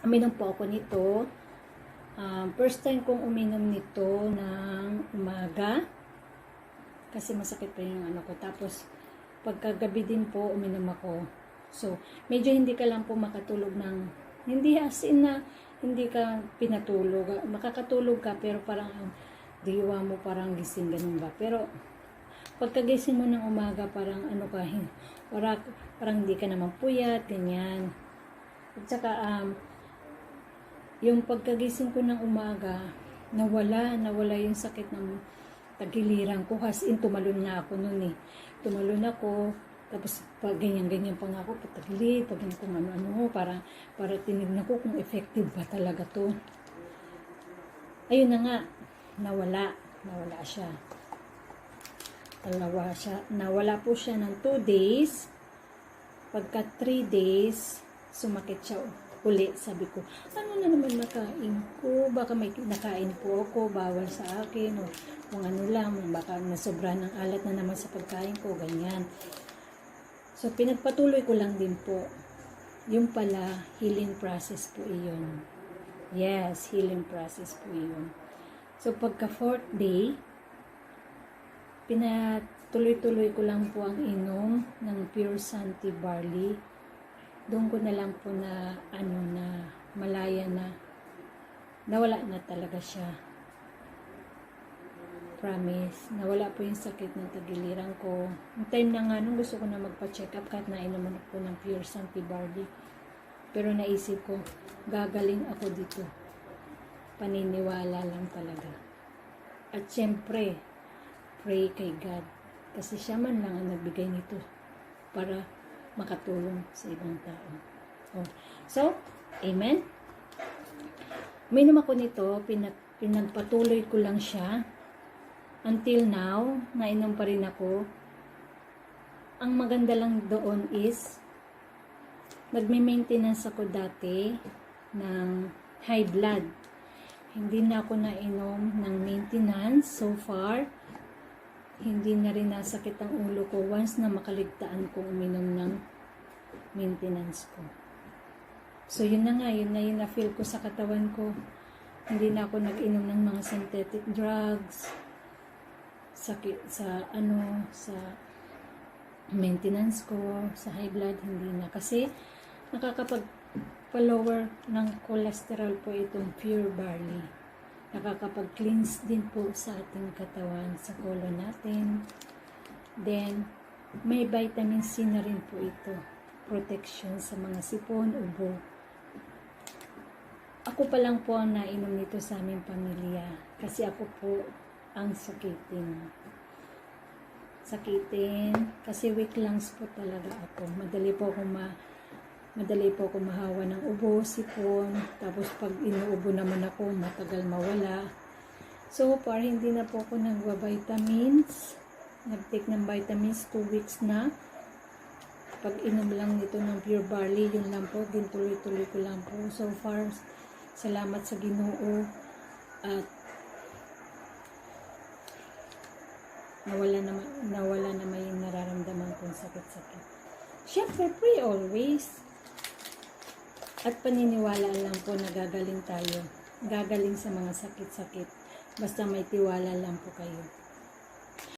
uminom po ako nito. First time kong uminom nito ng umaga. Kasi masakit pa yung ano ko. Tapos, pagkagabi din po, uminom ako. So, medyo hindi ka lang po makatulog ng, hindi as in na, hindi ka pinatulog. Makakatulog ka, pero parang, diwa mo parang gising, ganun ba. Pero, pagkagising mo ng umaga, parang ano ka, parang hindi ka naman puyat, ganyan. At saka, yung pagkagising ko ng umaga, nawala yung sakit ng tagiliran ko. As in, tumalon na ako noon eh. Tumalon ako, tapos pag ganyan-ganyan pa nga ako, patagilid, pag kung ano-ano, para tinignan ko kung effective ba talaga to. Ayun na nga, nawala siya. Nawala po siya ng 2 days. Pagka 3 days, sumakit siya uli. Sabi ko, ano na naman nakain ko? Baka may nakain po ako, bawal sa akin, o kung ano lang, baka nasobra ng alat na naman sa pagkain ko, ganyan. So, pinagpatuloy ko lang din po. Yung pala, healing process po iyon. Yes, healing process po iyon. So, pagka 4th day, pinatuloy-tuloy ko lang po ang inom ng Pure Santi Barley. Doon ko na lang po na malaya na nawala na talaga siya. Promise, nawala po yung sakit ng tagiliran ko. Yung time na nga nung gusto ko na magpa-check up kahit nainom ako ng Pure Santi Barley. Pero naisip ko, gagaling ako dito. Paniniwala lang talaga. At syempre, pray kay God. Kasi siya man lang ang nagbigay nito para makatulong sa ibang tao. Oh. So, amen? Uminom ako nito, pinagpatuloy ko lang siya. Until now, nainom pa rin ako. Ang maganda lang doon is, nagme-maintenance ako dati ng high blood. Hindi na ako nainom ng maintenance so far. Hindi na rin nasakit ang ulo ko once na makaligtaan kong uminom ng maintenance ko. So, yun na nga, yun na yung na-feel ko sa katawan ko. Hindi na ako nag-inom ng mga synthetic drugs, sa maintenance ko, sa high blood, hindi na. Kasi, nakakapag-lower ng cholesterol po itong Pure Barley. Nakakapag-cleanse din po sa ating katawan, sa colon natin. Then, may vitamin C na rin po ito. Protection sa mga sipon, ubo. Ako pa lang po ang nainom nito sa aming pamilya. Kasi ako po ang sakitin. Kasi weak lungs po talaga ako. Madali po ako mahawa ng ubo, sipon. Tapos pag inuubo naman ako, matagal mawala. So far, hindi na po ako nagwa-vitamins. Nag-take ng vitamins 2 weeks na. Pag inom lang nito ng Pure Barley, yun lang po. Tuloy-tuloy ko lang po. So far, salamat sa Ginoo. At nawala naman yung nararamdaman kong sakit-sakit. Siyempre, pray always. At paniniwala lang po na gagaling tayo. Gagaling sa mga sakit-sakit. Basta may tiwala lang po kayo.